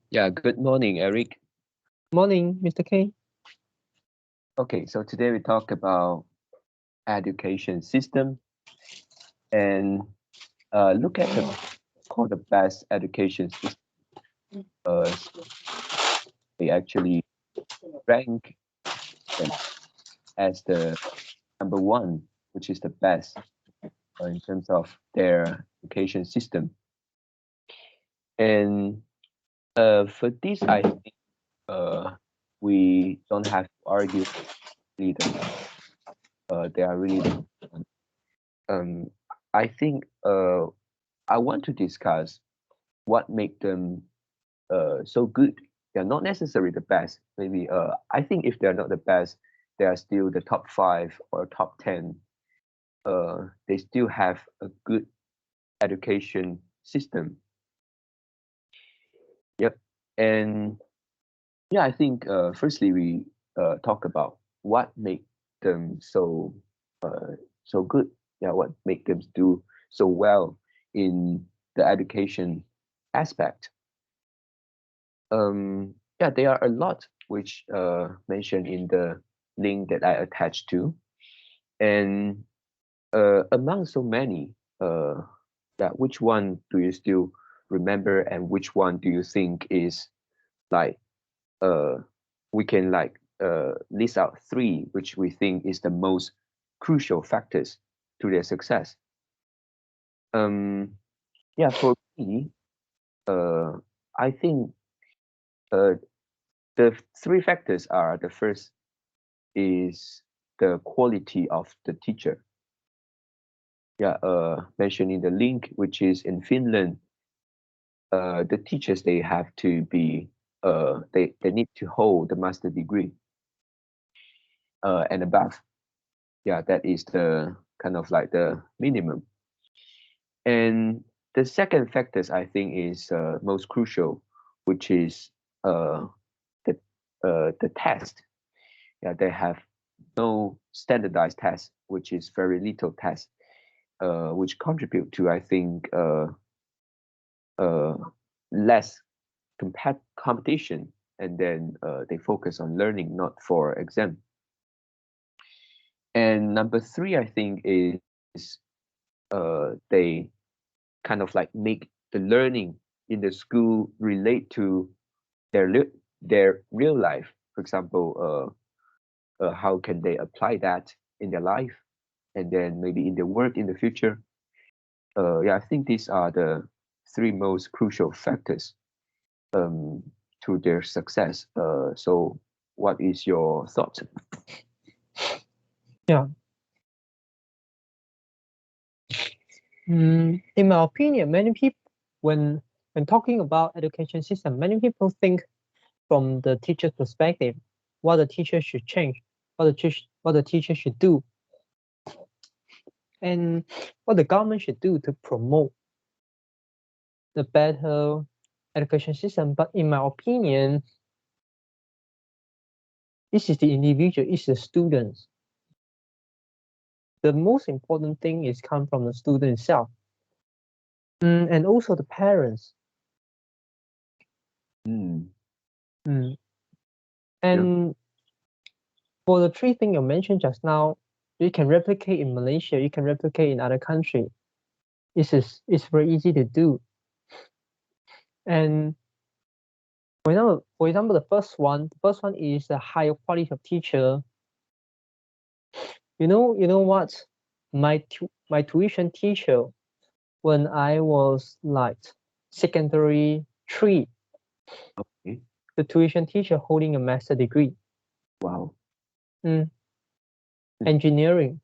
Yeah, good morning, Eric. Morning, Mr. K. Okay, so today we talk about education system and look at the called the best education system. So they actually rank them as the number one, which is the best in terms of their education system. And for this, I think we don't have to argue. Really they are really the one. Um, I think I want to discuss what make them so good. They're not necessarily the best. Maybe I think if they're not the best, they are still the top five or top 10. They still have a good education system. Yep. And yeah, I think firstly we talk about what make them so good. Yeah, what make them do so well in the education aspect. Yeah, there are a lot which mentioned in the link that I attached to, and among so many, that which one do you still remember, and which one do you think is like uh we can list out three which we think is the most crucial factors to their success. Um, yeah, for me, uh, I think uh the three factors are the first is the quality of the teacher. Yeah, mentioned in the link, which is in Finland, the teachers they have to be they need to hold the master degree and above. Yeah, that is the kind of like the minimum. And the second factors I think is most crucial, which is uh, the the test. Yeah, they have no standardized test, which is very little test, which contribute to I think uh, less competition, and then they focus on learning, not for exam. And number three, I think is they kind of like make the learning in the school relate to their real life. For example, how can they apply that in their life, and then maybe in their work in the future. Yeah, I think these are the three most crucial factors um, to their success. So, what is your thought? Yeah. In my opinion, many people, when talking about education system, many people think from the teacher's perspective, what the teacher should change, what the teacher should do, and what the government should do to promote the better education system. But in my opinion, this is the individual, it's the students. The most important thing is come from the student itself, and also the parents. Mm, Mm. yeah. And for the three things you mentioned just now, you can replicate in Malaysia, you can replicate in other countries. It's very easy to do. And for example, the first one is the higher quality of teacher. You know what? My tuition teacher when I was like secondary three, Okay. the tuition teacher holding a master degree, Wow. mm, Mm, engineering,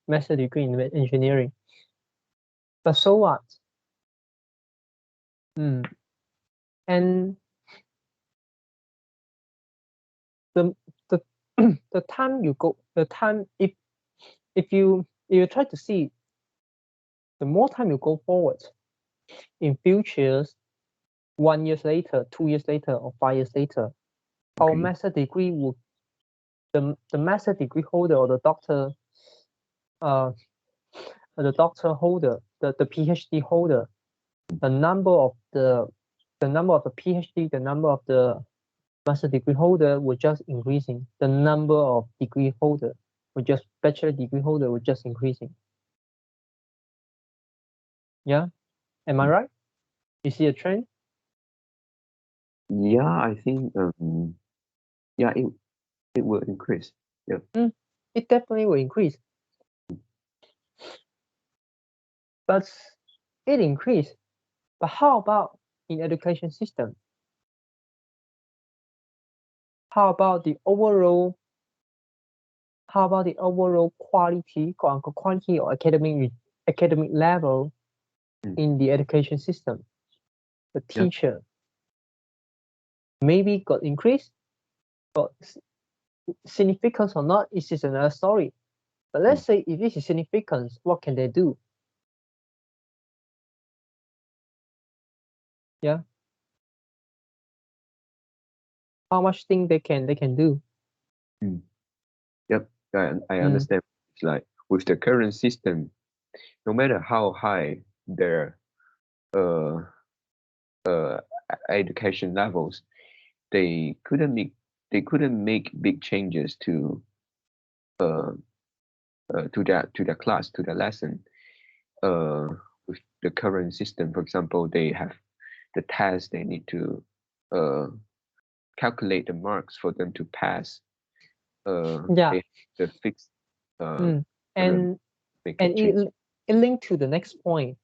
master degree in engineering. But so what? Mm. And the the the time you go, the time if you try to see, the more time you go forward in futures, 1 year later, 2 years later, or 5 years later, our okay. master degree would the master degree holder or uh the doctor holder, the PhD holder, the number of the number of the PhD, the number of the master degree holder were just increasing. The number of degree holder were just bachelor degree holder were just increasing. Yeah, am I right? You see a trend? Yeah, I think yeah, it will increase. Yeah. It definitely will increase. But it increased. But how about in education system? How about the overall quality, quote unquote, quality or academic level in the education system? The teacher maybe got increased, but significance or not is just another story. But let's say if this is significance, what can they do? Yeah. How much thing they can do? Yep, I understand. It's like with the current system, no matter how high their uh education levels, they couldn't make big changes to their class, to their lesson. With the current system, for example, they have the test, they need to calculate the marks for them to pass. Yeah. They have the fixed And make a change. it linked to the next point,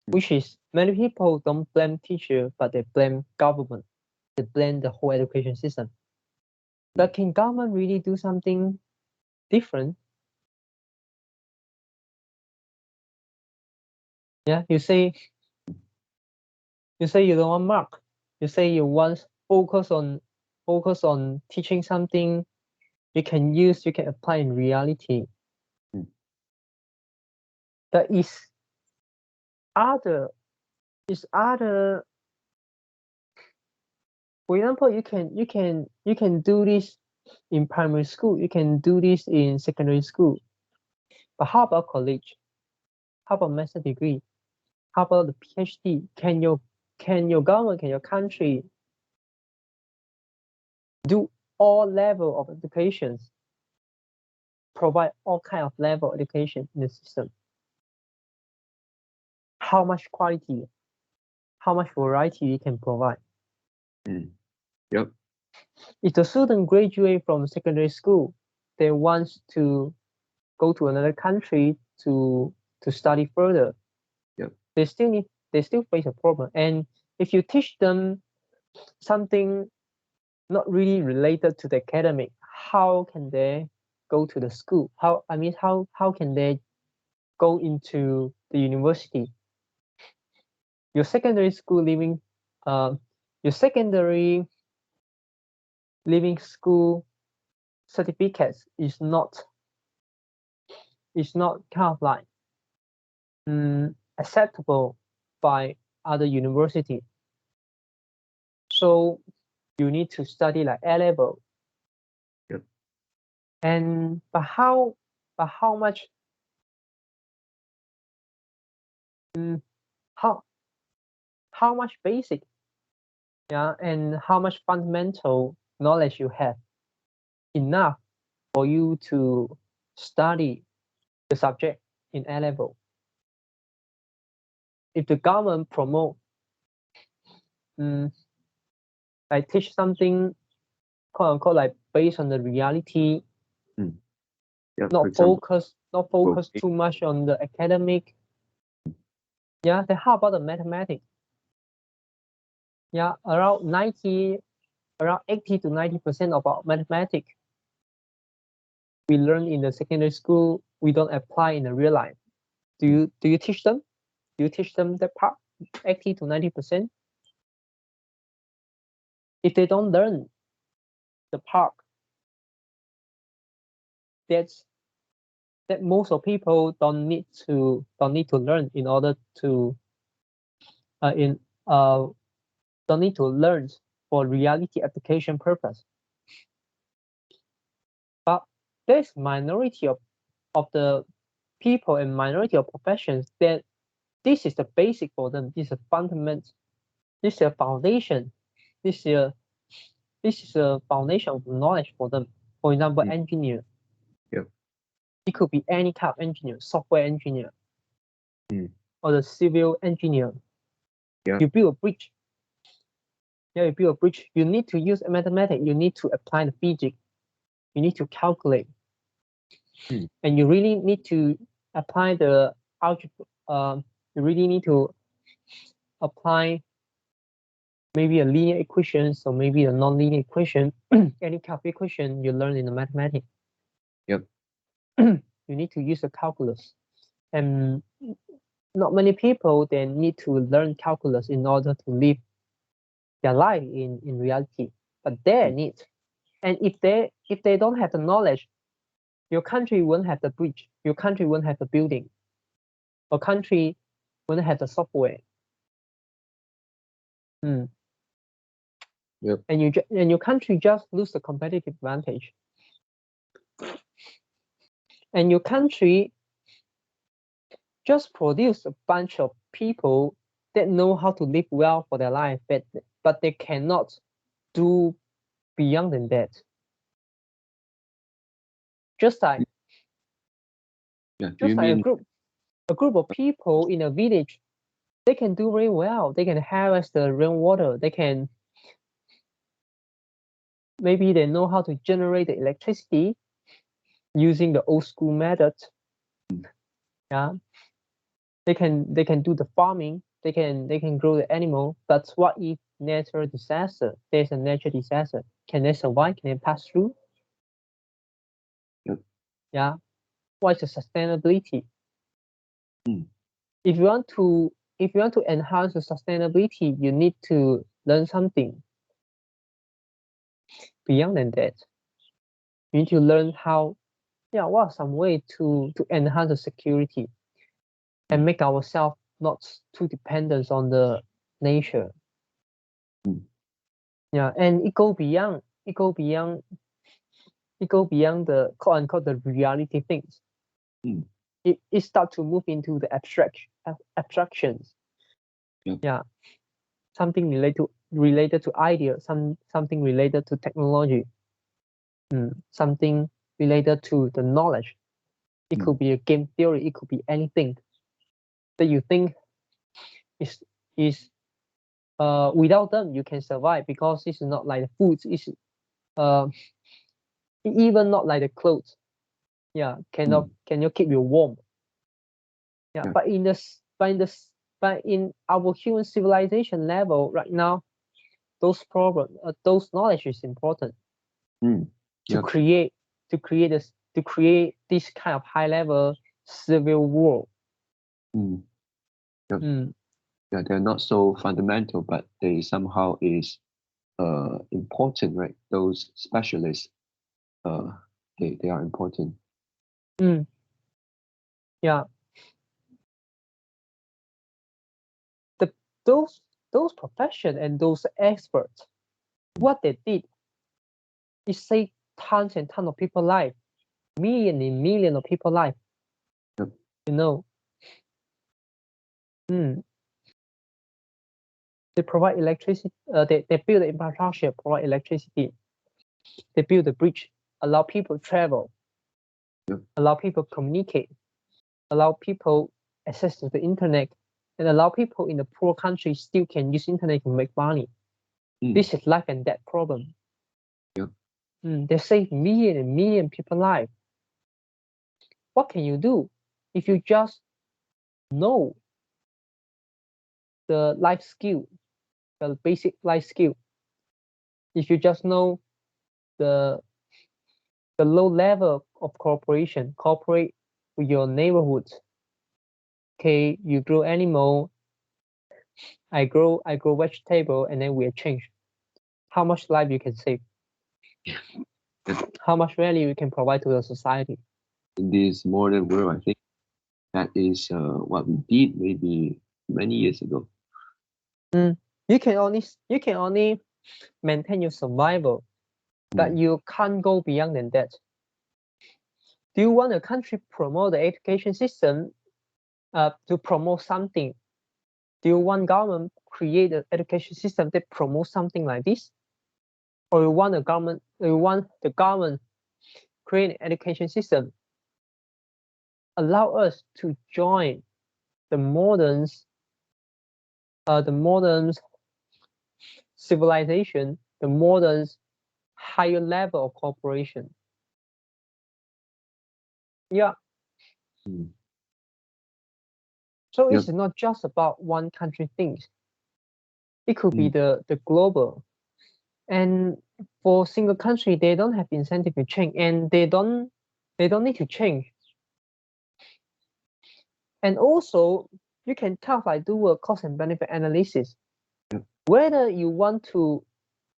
which is many people don't blame teacher, but they blame government. They blame the whole education system. But can government really do something different? Yeah, you say you don't want mark. You say you want focus on teaching something you can apply in reality. There is other for example, you can do this in primary school, you can do this in secondary school. But how about college? How about master degree? How about the PhD? Can your government, can your country do all level of educations, provide all kind of level of education in the system? How much quality, how much variety you can provide? Yep. If the student graduate from secondary school, they want to go to another country to study further. Yep. They still face a problem. And if you teach them something not really related to the academic, how can they go to the school? How can they go into the university? Your secondary school living, your secondary living school certificates is not kind of like acceptable by other university. So you need to study like A level. Yep. And but how much how much basic, yeah, and how much fundamental knowledge you have enough for you to study the subject in A level? If the government promote like teach something quote unquote like based on the reality, Yep. not focus too much on the academic, yeah, then how about the mathematics? Yeah, around 80 to 90% of our mathematics we learn in the secondary school, we don't apply in the real life. Do you teach them? Do you teach them that part? 80 to 90%? If they don't learn the part, that most of people don't need to learn in order to don't need to learn for reality application purpose. But there's minority of the people and minority of professions that this is the basic for them. This is a fundamental. This is a foundation. This is a foundation of knowledge for them. For example, engineer. Yep. It could be any kind of engineer, software engineer, or the civil engineer. Yeah. You build a bridge. Yeah, you build a bridge. You need to use mathematics. You need to apply the physics. You need to calculate. And you really need to apply the algebra. You really need to apply maybe a linear equation, so maybe a non-linear equation, any kind of equation you learn in the mathematics. Yep. You need to use a calculus. And not many people they need to learn calculus in order to live their life in reality. But they need. And if they don't have the knowledge, your country won't have the bridge, your country won't have the building, your country won't have the software. Yep. And your country just lose the competitive advantage. And your country just produce a bunch of people that know how to live well for their life, but they cannot do beyond than that. Just like a group of people in a village, they can do very well. They can harvest the rainwater. They can maybe they know how to generate the electricity using the old school method. Yeah, they can do the farming. They can grow the animal. But what if natural disaster? There's a natural disaster. Can they survive? Can they pass through? Yep. Yeah. What is the sustainability? If you want to enhance the sustainability, you need to learn something beyond than that. You need to learn how, what are some way to enhance the security and make ourselves not too dependent on the nature. Yeah, and it go beyond the quote unquote the reality things. It start to move into the abstractions. Yeah, something related to idea, something related to technology, something related to the knowledge. It could be a game theory. It could be anything that you think is without them you can survive, because it's not like the food. It's even not like the clothes. Yeah, cannot keep you warm. Yeah, but in our human civilization level right now, those problems, those knowledge is important to create this kind of high level civil war. Yeah, they're not so fundamental, but they somehow is important, right? Those specialists, they are important. Yeah. Those professions and those experts, what they did is save tons and tons of people's life, millions and millions of people's life. Yep. You know. They provide electricity. They build the infrastructure, provide electricity. They build the bridge, allow people travel, allow people communicate, allow people access to the internet, and allow people in the poor countries still can use internet to make money. This is life and death problem. They save million and million people's life. What can you do if you just know the life skill, the basic life skill? If you just know the low level of cooperate with your neighborhood. Okay, you grow animal, I grow vegetable, and then we exchange. How much life you can save? How much value you can provide to the society? In this modern world, I think that is what we did maybe many years ago. You can only maintain your survival, but you can't go beyond than that. Do you want a country promote the education system to promote something? Do you want government create an education system that promotes something like this, or you want the government create an education system allow us to join the modern civilization, the modern higher level of cooperation. Yeah. So Yep. it's not just about one country things. It could be the global. And for single country, they don't have incentive to change, and they don't need to change. And also, you can tell by do a cost and benefit analysis whether you want to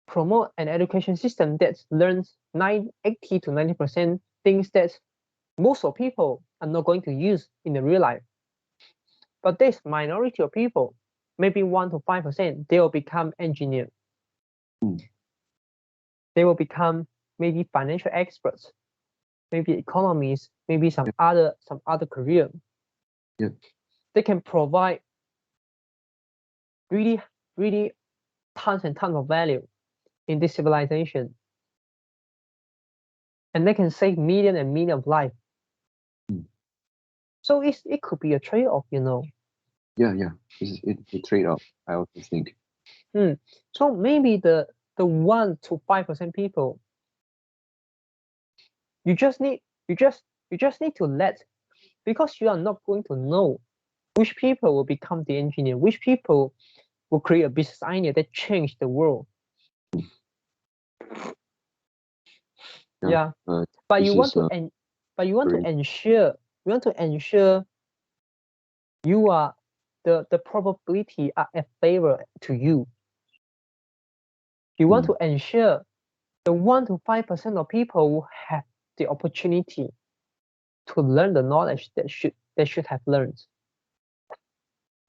promote an education system that learns 80 to 90% things that most of people are not going to use in the real life. But this minority of people, maybe 1 to 5%, they will become engineers. They will become maybe financial experts, maybe economists, maybe some other career. They can provide really tons and tons of value in this civilization, and they can save millions and millions of lives. So it could be a trade-off, you know. Yeah, it's a trade-off, I also think. So maybe the 1 to 5% people, you just need to let, because you are not going to know which people will become the engineer, which people will create a business idea that change the world. But you want to ensure you are the probability are a favor to you. You want to ensure the 1 to 5% of people will have the opportunity to learn the knowledge that should have learned.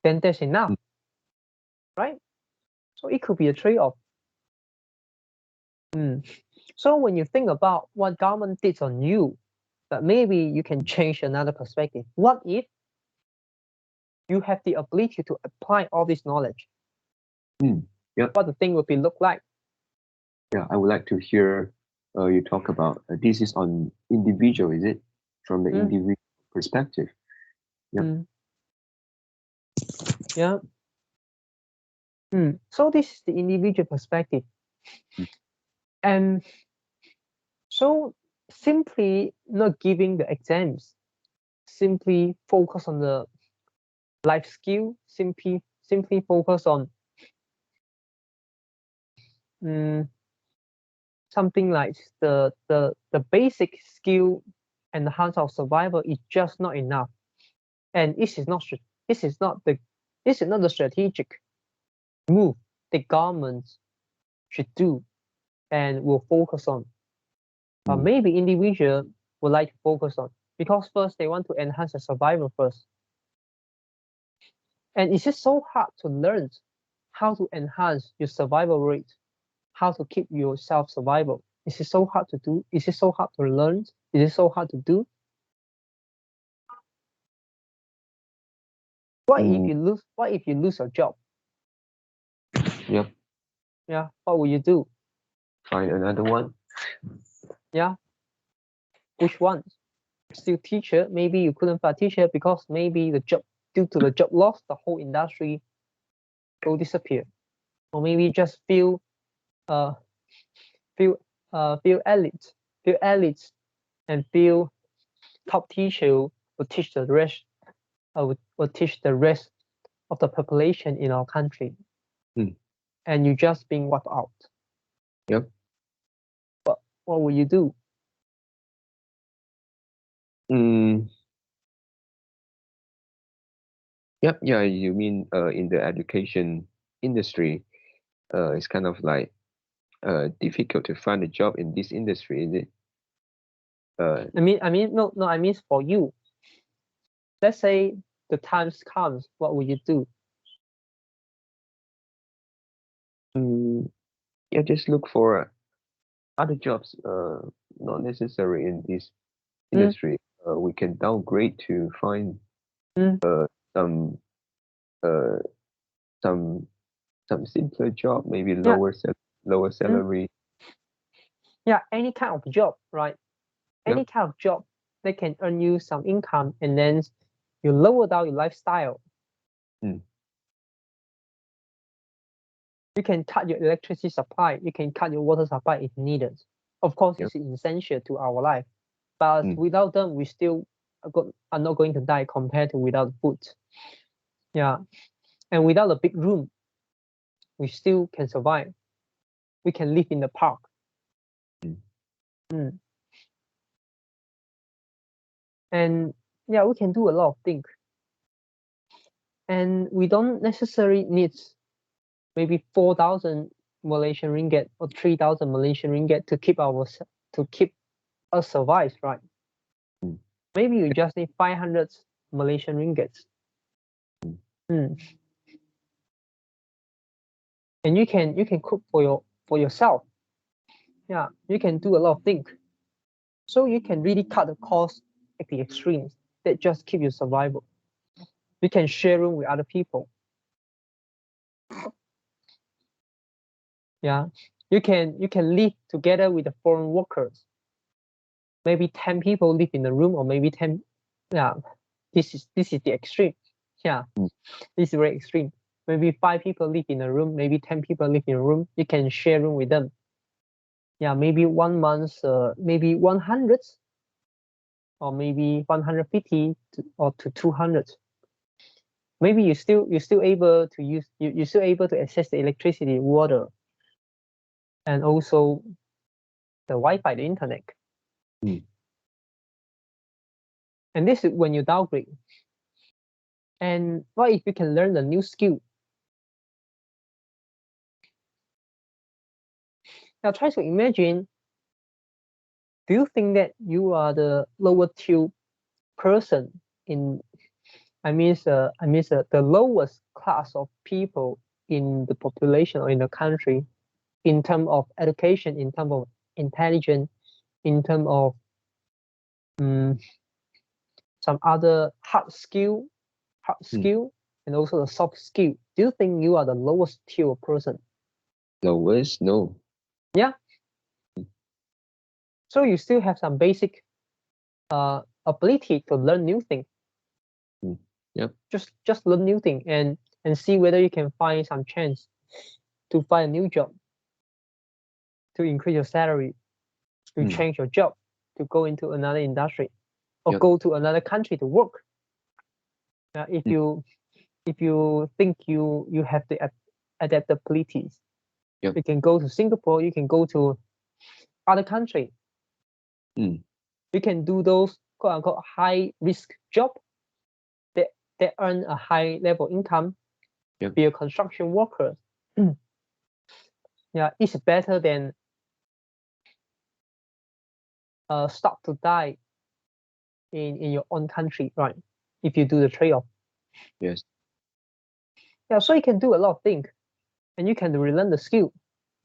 Then that's enough, right? So it could be a trade-off. So when you think about what government did on you, but maybe you can change another perspective. What if you have the ability to apply all this knowledge? What the thing would be look like? Yeah, I would like to hear you talk about this is on individual, is it? From the individual perspective. Yeah. So this is the individual perspective. And so simply not giving the exams, simply focus on the life skill, simply focus on something like the basic skill and the hands of survival is just not enough. And this is not the strategic move the government should do and will focus on. But maybe individual would like to focus on, because first they want to enhance the survival first. And it's just so hard to learn how to enhance your survival rate, how to keep yourself survival. Is it so hard to do? Is it so hard to learn? Is it so hard to do? What if you lose your job? Yep. Yeah. What will you do? Find another one. Yeah. Which one? Still teacher? Maybe you couldn't find teacher because maybe due to the job loss, the whole industry will disappear. Or maybe just few elites and few top teacher will teach the rest of the population in our country. And you just being wiped out. Yep. But what will you do? Yep. Yeah. You mean in the education industry, it's kind of like difficult to find a job in this industry, is it? I mean for you. Let's say the times comes, what will you do? Yeah, just look for other jobs, not necessary in this industry. We can downgrade to find some some simpler job, maybe lower salary. Yeah, any kind of job, right? Any Yep. kind of job that can earn you some income, and then you lower down your lifestyle. Mm. You can cut your electricity supply. You can cut your water supply if needed. Of course, Yep. it's essential to our life, but Mm. without them, we still are not going to die compared to without food. Yeah, and without a big room, we still can survive. We can live in the park. Mm. Mm. And yeah, we can do a lot of things. And we don't necessarily need maybe 4,000 Malaysian ringgit or 3,000 Malaysian ringgit to keep us survive, right? Mm. Maybe you just need 500 Malaysian ringgit. Mm. Mm. And you can cook for yourself. Yeah, you can do a lot of things. So you can really cut the cost at the extremes that just keep you survival. You can share room with other people. Yeah, you can live together with the foreign workers. Maybe 10 people live in the room, or maybe 10. Yeah, this is the extreme. Yeah, Mm. this is very extreme. Maybe 5 people live in a room, maybe 10 people live in a room. You can share room with them. Yeah, maybe 1 month, maybe 100, or maybe 150 or to 200. Maybe you're still able to use you're still able to access the electricity, water, and also the Wi-Fi, the internet. Mm. And this is when you downgrade. And what if you can learn a new skill? Now try to imagine, do you think that you are the lower tier person in, the lowest class of people in the population or in the country, in terms of education, in terms of intelligence, in terms of some other Mm. hard skill, and also the soft skill? Do you think you are the lowest tier person? Lowest? No. Yeah. So you still have some basic ability to learn new things. Mm. Yep. Just learn new thing, and see whether you can find some chance to find a new job, to increase your salary, to Mm. change your job, to go into another industry, or Yep. go to another country to work. If Mm. you think you have the adaptabilities, Yep. you can go to Singapore, you can go to other country. Mm. You can do those quote unquote high risk job that earn a high level income. Yep. Be a construction worker. Yeah, it's better than stop to die in your own country, right? If you do the trade-off. Yes. Yeah, so you can do a lot of things, and you can relearn the skill.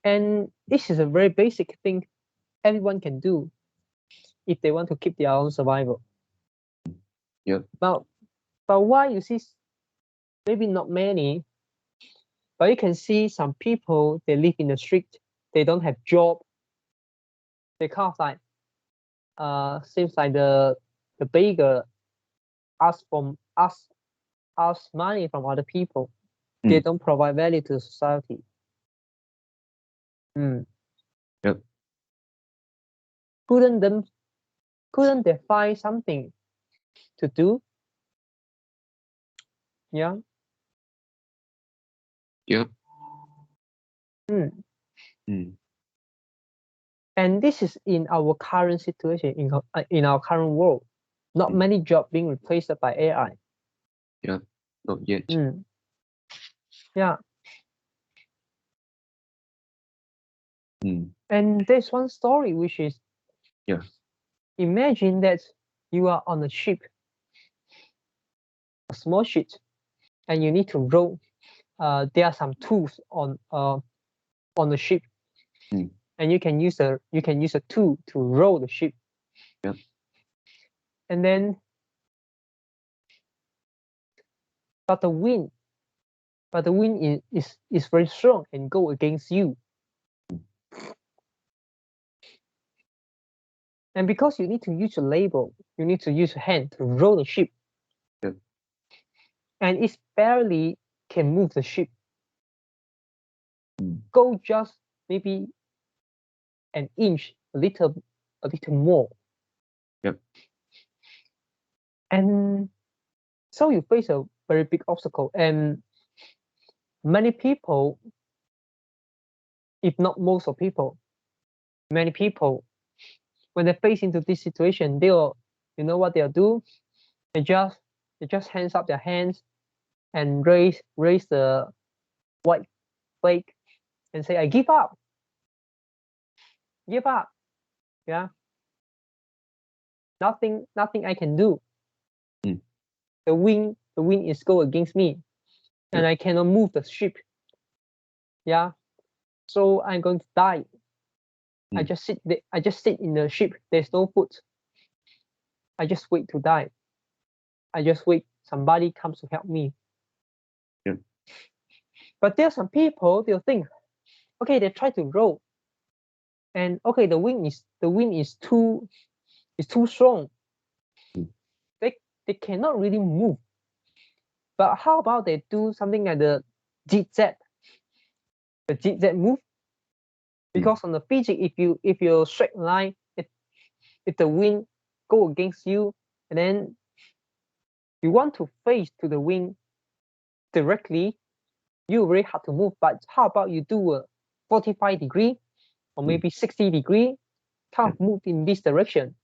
And this is a very basic thing everyone can do if they want to keep their own survival. Yep. But why you see maybe not many, but you can see some people, they live in the street, they don't have job, they kind of like seems like the beggar ask money from other people. They Mm. don't provide value to society. Mm. Yep. Couldn't them couldn't they find something to do? Yeah. Yep. Mm. Mm. And this is in our current situation, in our current world. Not Mm. many jobs being replaced by AI. Yep. Not yet. Mm. Yeah. Mm. And there's one story which is, Yeah. imagine that you are on a ship, a small ship, and you need to row. There are some tools on the ship, Mm. and you can use a tool to row the ship. Yep. And then, but the wind but the wind is very strong and go against you. And because you need to use a label, you need to use a hand to row the ship. Yeah. And it barely can move the ship. Mm. Go just maybe an inch, a little more. Yep. And so you face a very big obstacle. And many people, if not most of people, many people, when they face into this situation, they'll, you know what they'll do? They just hands up their hands and raise the white flag and say, I give up. Give up. Yeah. Nothing I can do. Mm. The wind is go against me. And I cannot move the ship. Yeah. So I'm going to die. I just sit in the ship. There's no food. I just wait to die. I just wait somebody comes to help me. Yeah. But there are some people, they'll think, okay, they try to row. And okay, the wind is too strong. Mm. They cannot really move. But how about they do something like the zigzag? The zigzag move? Because on the physics, if you straight line, if the wind go against you, and then you want to face to the wind directly, you very hard to move. But how about you do a 45 degree or maybe 60 degree, kind of move in this direction?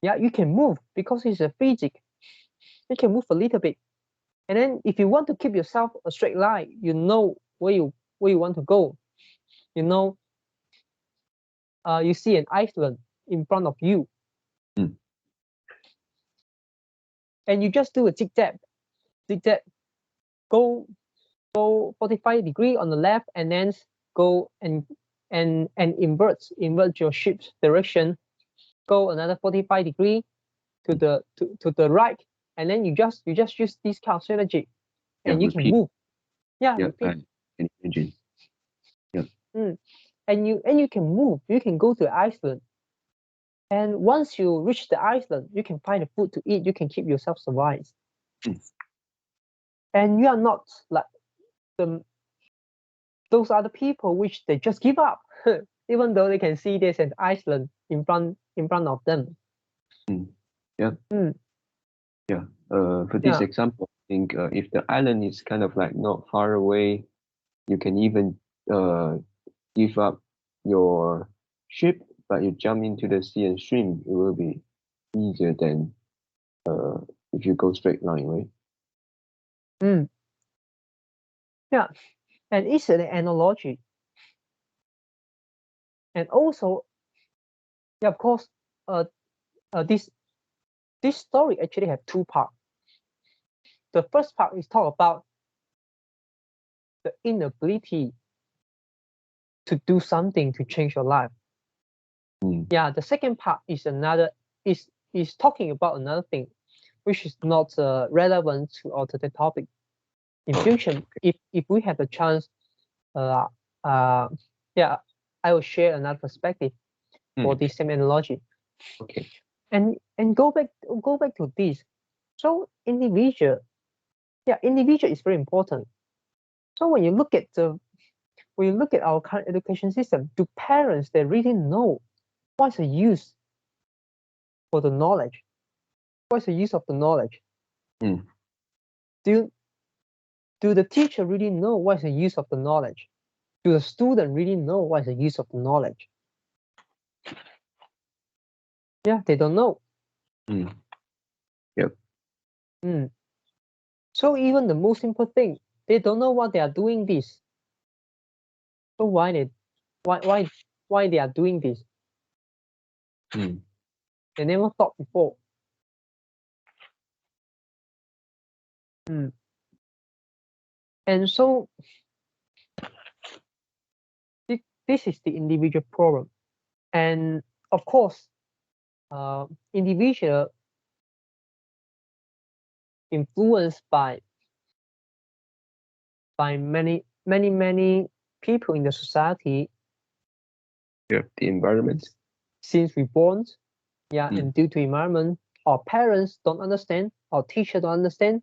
Yeah, you can move because it's a physics. You can move a little bit. And then if you want to keep yourself a straight line, you know where you want to go. You know, you see an island in front of you. Mm. And you just do a zigzag, go 45 degree on the left, and then go and invert your ship's direction, go another 45 degree to the right, and then you just use this kind of strategy, Yeah. and you can Repeat. move. Yeah, Yeah. repeat. I can imagine. Yeah. And you can move. You can go to Iceland, and once you reach the Iceland, you can find the food to eat. You can keep yourself survive. Mm. And you are not like those other people which they just give up, even though they can see there's an Iceland in front of them. Mm. Yeah. Mm. Yeah. For this Yeah. example, I think if the island is kind of like not far away, you can even give up your ship, but you jump into the sea and swim. It will be easier than if you go straight line, right? Mm. Yeah. And it's an analogy. And also, yeah, of course, this story actually have two parts. The first part is talk about the inability to do something to change your life. Mm. Yeah, the second part is talking about another thing, which is not relevant to our today topic. In future, if we have a chance, uh, uh, yeah, I will share another perspective for this same analogy. Okay. And go back to this. So individual is very important. So when you look at our current education system, do parents they really know what's the use for the knowledge? What's the use of the knowledge? Mm. Do the teacher really know what's the use of the knowledge? Do the student really know what's the use of the knowledge? Yeah, they don't know. Mm. Yep. Mm. So even the most simple thing, they don't know what they are doing this. So why they are doing this? Mm. They never thought before. Mm. And so this is the individual problem. And of course, individual influenced by by many people in the society. Yeah, the environment. Since we born, yeah, Mm. and due to environment, our parents don't understand, our teacher don't understand.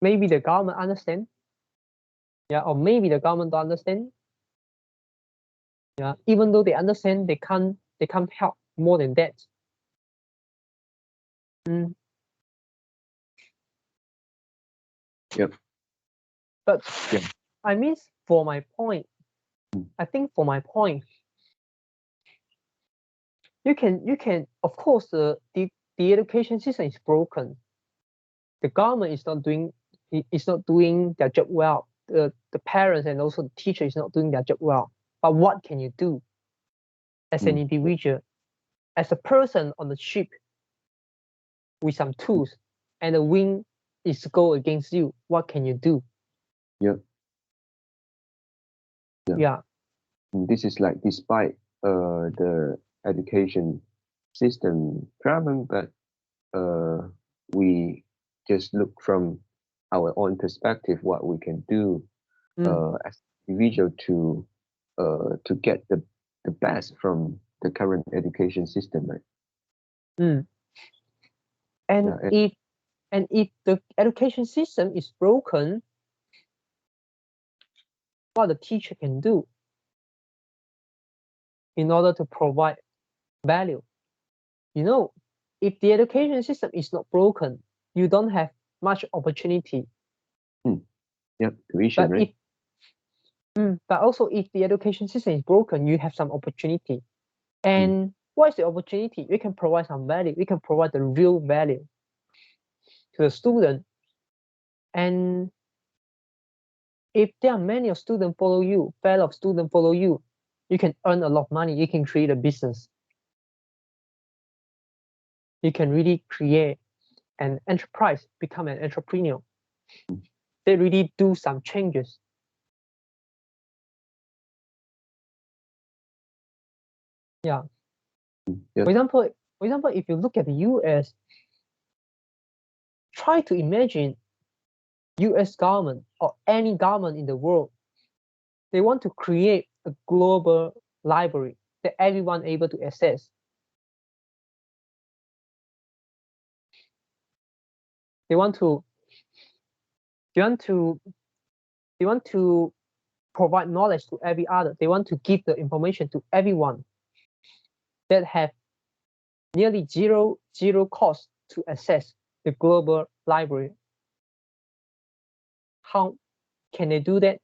Maybe the government understand, yeah, or maybe the government don't understand. Yeah, even though they understand, they can't help more than that. Mm. Yep. But Yeah. I mean, for my point, I think for my point, you can of course the education system is broken. The government is not doing their job well. The parents and also the teacher is not doing their job well. But what can you do as an individual, as a person on the ship with some tools, and the wind is go against you? What can you do? Yeah. Yeah. This is like despite the education system problem, but we just look from our own perspective what we can do as individual to get the best from the current education system, right? And if the education system is broken, what the teacher can do in order to provide value? You know, if the education system is not broken, you don't have much opportunity. Yep, tuition, But right? but also if the education system is broken, you have some opportunity. And what is the opportunity? We can provide some value. We can provide the real value to the student. And if there are many students follow you, fellow students follow you, you can earn a lot of money. You can create a business. You can really create an enterprise, become an entrepreneur. They really do some changes. Yeah. Yep. For example, if you look at the US, try to imagine US government or any government in the world, they want to create a global library that everyone able to access. They want to provide knowledge to every other. They want to give the information to everyone that have nearly zero cost to access the global library. How can they do that?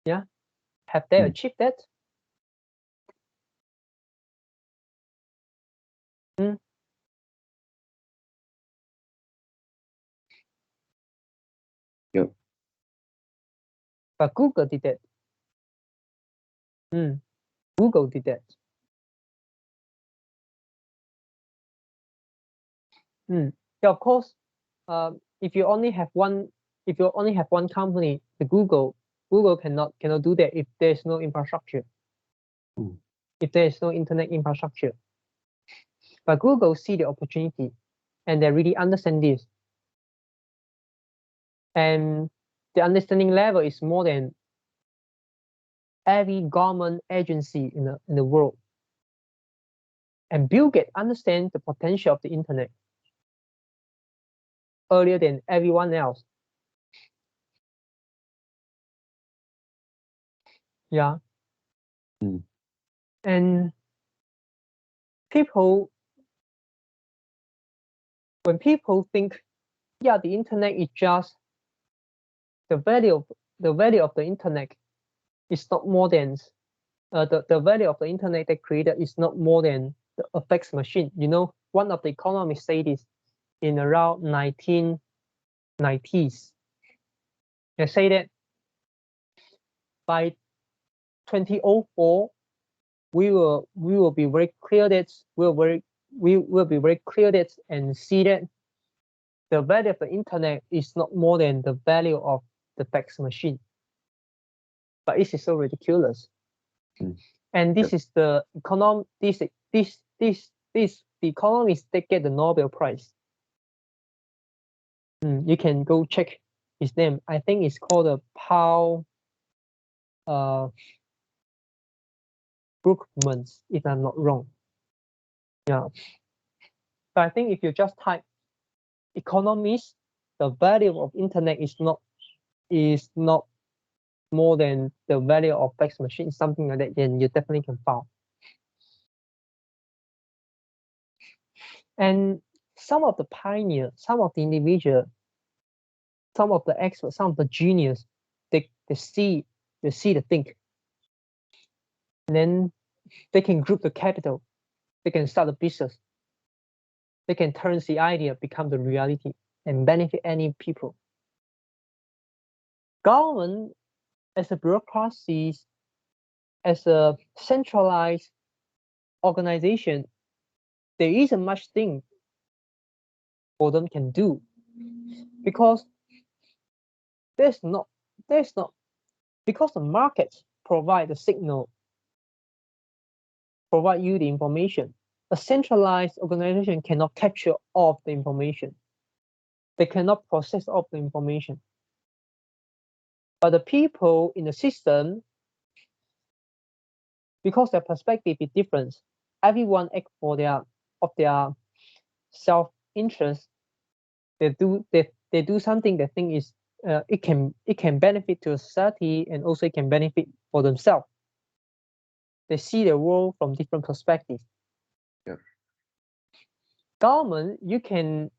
Yeah, have they achieved that? Yep. But Google did that. Google did that. Yeah, of course. If you only have one company, the Google cannot do that if there is no infrastructure. If there is no internet infrastructure. But Google see the opportunity, and they really understand this. And the understanding level is more than every government agency in the world. And Bill Gates understands the potential of the internet earlier than everyone else. Yeah. And when people think, yeah, the internet is just the value of the internet is not more than the value of the internet they created is not more than a fax machine. You know, one of the economists say this in around 1990s. They say that by 2004 we will be very clear that we will be very clear that and see that the value of the internet is not more than the value of the fax machine. But it is so ridiculous. And this is the the economists that get the Nobel Prize. You can go check his name. I think it's called Paul Brookman, if I'm not wrong. Yeah. But I think if you just type economists, the value of internet is not more than the value of fax machine, something like that, then you definitely can find. And some of the pioneers, some of the individuals, some of the experts, some of the genius, they see the thing. And then they can group the capital, they can start a business, they can turn the idea become the reality and benefit any people. Government as a bureaucracy, as a centralized organization, there isn't much thing for them can do, because there's not because the markets provide the signal, provide you the information. A centralized organization cannot capture all of the information. They cannot process all of the information. But the people in the system, because their perspective is different, everyone act for their self-interest. They do something they think is it can benefit to society, and also it can benefit for themselves. They see the world from different perspectives. Yeah. Government, you can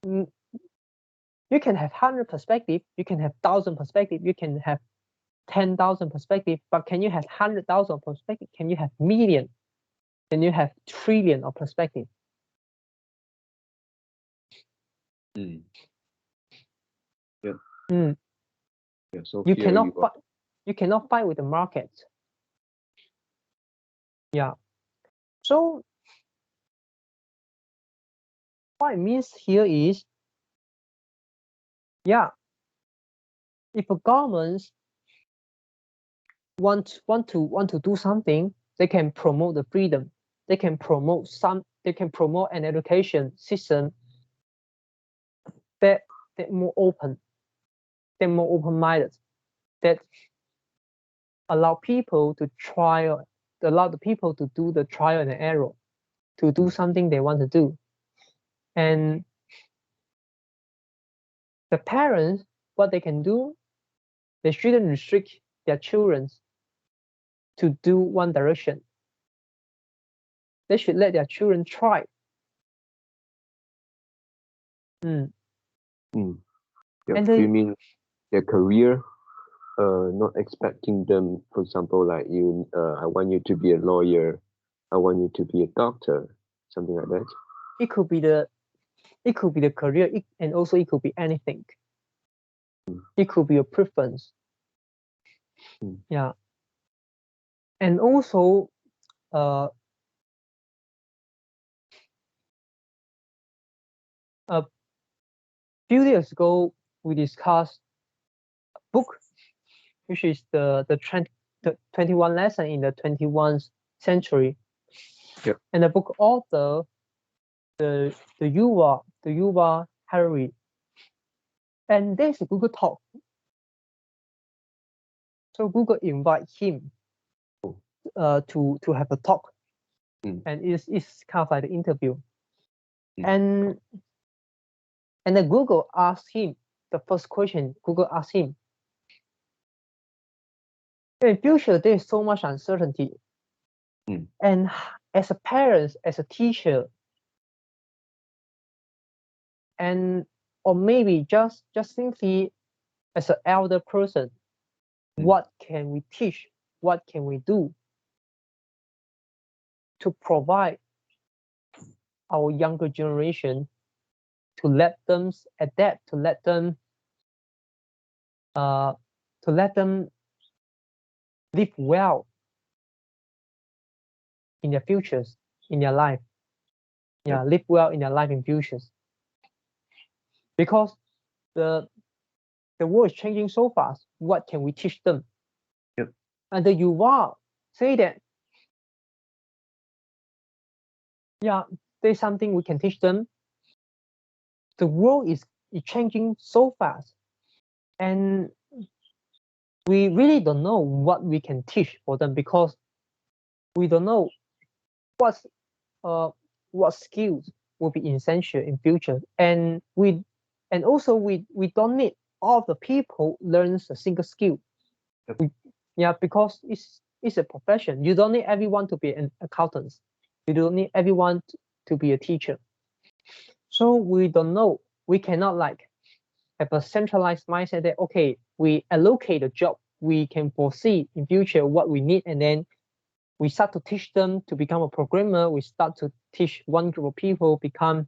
have 100 perspectives, you can have 1,000 perspectives, you can have 10,000 perspectives, but can you have 100,000 perspectives? Can you have million? Can you have trillion of perspectives? Yeah. Yeah. So you cannot fight with the market. Yeah. So what it means here is, yeah, if a government want to do something, they can promote the freedom. They can promote an education system that more open, that more open-minded, that allow people to allow the people to do the trial and error, to do something they want to do. And the parents, what they can do, they shouldn't restrict their children to do one direction. They should let their children try. Yeah. Do you mean their career? Not expecting them, for example, like you, I want you to be a lawyer, I want you to be a doctor, something like that. It could be the career, and also it could be anything. It could be a preference. Yeah. And also, a few years ago, we discussed a book, which is the 21 lesson in the 21st century. Yep. And the book author, the Yuval Harari. And there's a Google talk. So Google invite him to have a talk. And it's kind of like the interview. And then Google asked him, the first question Google asked him, in the future, there's so much uncertainty. And as a parent, as a teacher, or maybe just simply as an elder person, what can we teach? What can we do to provide our younger generation, to let them adapt, to let them live well in their futures, in their life. Yeah, live well in their life in futures. Because the world is changing so fast. What can we teach them? And the Yuval say that Yeah, there's something we can teach them. The world is changing so fast, and we really don't know what we can teach for them because we don't know what's what skills will be essential in future, and also we don't need all the people learns a single skill. Yeah, because it's a profession. You don't need everyone to be an accountant. You don't need everyone to be a teacher. So we don't know. We cannot like have a centralized mindset that okay, we allocate a job. We can foresee in future what we need, and then we start to teach them to become a programmer. We start to teach one group of people become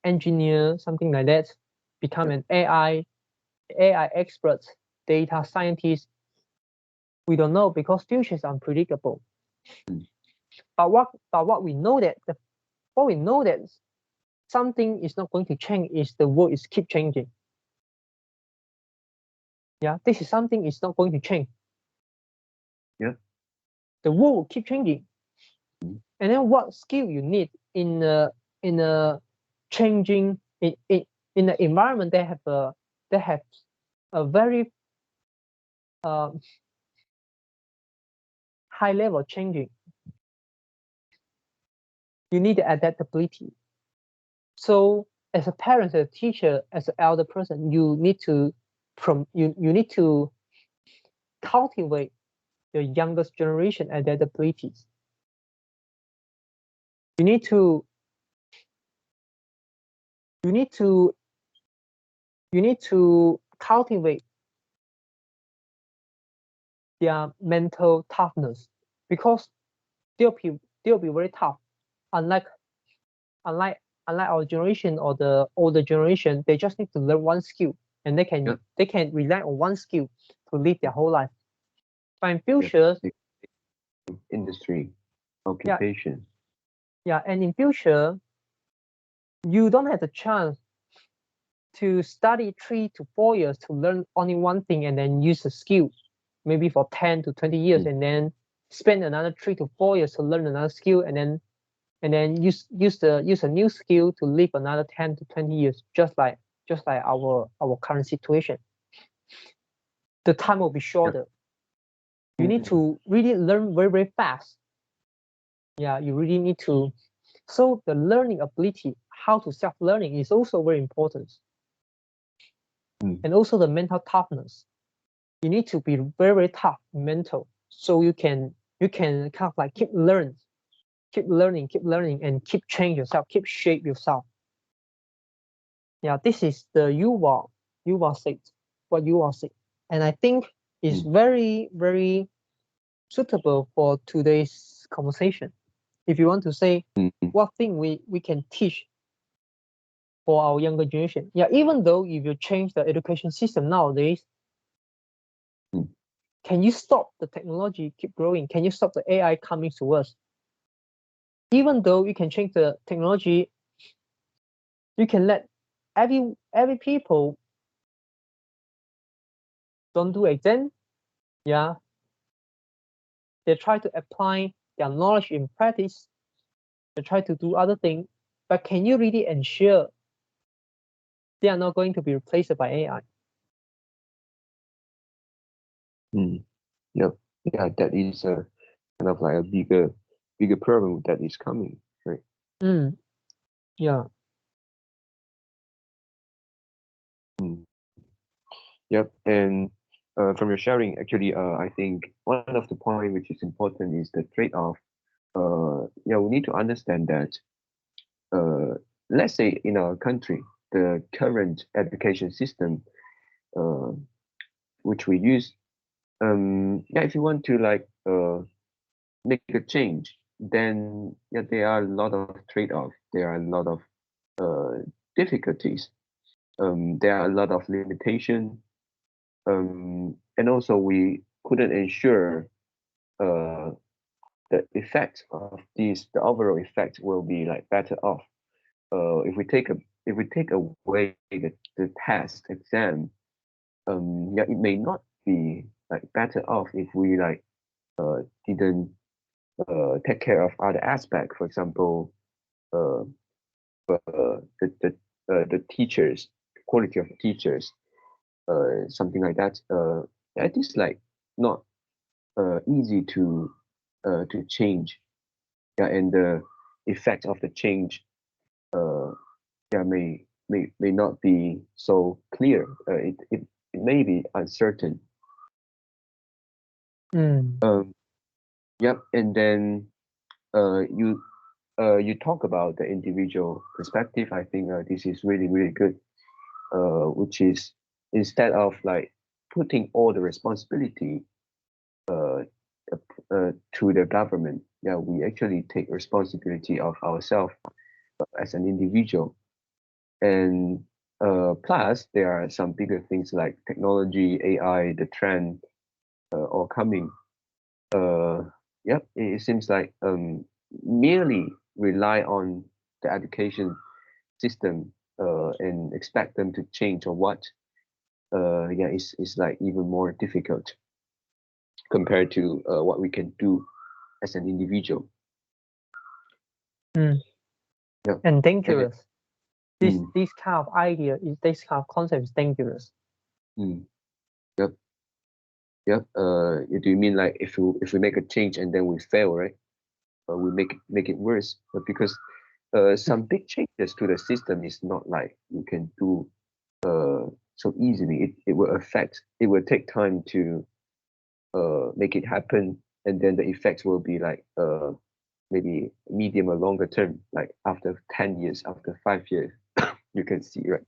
engineer, something like that, become an AI expert, data scientist. We don't know because future is unpredictable. But what we know that something is not going to change is the world is keep changing. Yeah, this is something is not going to change. Yeah. The world will keep changing. And then what skill you need in a changing in the environment that have a very high level changing. You need the adaptability. So as a parent, as a teacher, as an elder person, you need to cultivate your youngest generation adaptabilities. You need to you need to you need to cultivate their mental toughness because they'll be very tough. Unlike unlike unlike our generation or the older generation, they just need to learn one skill and Yeah. they can rely on one skill to live their whole life. But in Yeah. future, Industry, yeah, occupation. yeah, and in future, you don't have the chance to study 3 to 4 years to learn only one thing and then use the skill maybe for 10 to 20 years Mm. and then spend another 3 to 4 years to learn another skill and then use a new skill to live another 10 to 20 years just like our current situation. The time will be Yeah. shorter. You need Mm. to really learn very very fast. Yeah, you really need to. So the learning ability, how to self-learning is also very important. Mm. And also the mental toughness. You need to be very, very tough mental. So you can kind of like keep learning and keep change yourself, keep shape yourself. Yeah, this is the Yuval said, what Yuval said. And I think is Mm. very, very suitable for today's conversation. If you want to say Mm. Mm. what thing we can teach for our younger generation. Yeah, even though if you change the education system nowadays, Mm. can you stop the technology keep growing? Can you stop the AI coming to us? Even though you can change the technology, you can let every people don't do exam. Yeah, they try to apply their knowledge in practice. They try to do other things, but can you really ensure they are not going to be replaced by AI? Mm. Yep. Yeah, that is a kind of like a bigger problem that is coming, right? Mm, yeah. Mm. Yep. And from your sharing, actually, I think one of the point which is important is the trade-off. Yeah, we need to understand that, uh, let's say in our country, the current education system, uh, which we use, yeah, if you want to like make a change, then yeah, there are a lot of trade-off. There are a lot of uh, difficulties. There are a lot of limitation. And also we couldn't ensure uh, the effect of this, the overall effect will be like better off. If we take a if we take away the test exam, yeah, it may not be like better off if we like didn't take care of other aspect. For example, the teachers, quality of teachers, something like that. I think it's like not easy to change. Yeah, and the effect of the change, yeah, may not be so clear. It may be uncertain. Mm. Yep, and then you you talk about the individual perspective. I think this is really good. Which is instead of like putting all the responsibility uh, to the government, yeah, we actually take responsibility of ourselves as an individual. And plus, there are some bigger things like technology, AI, the trend, all coming. Uh, yep, it seems like merely rely on the education system and expect them to change or what, yeah, it's like even more difficult compared to what we can do as an individual. Mm. Yep. And And, dangerous. This mm, this kind of idea is this kind of concept is dangerous. mm, yep. Yep. Do you mean like if we make a change and then we fail, right? We make it worse. But because some big changes to the system is not like you can do so easily. It will affect. It will take time to make it happen, and then the effects will be like maybe medium or longer term, like after 10 years, after 5 years, you can see, right?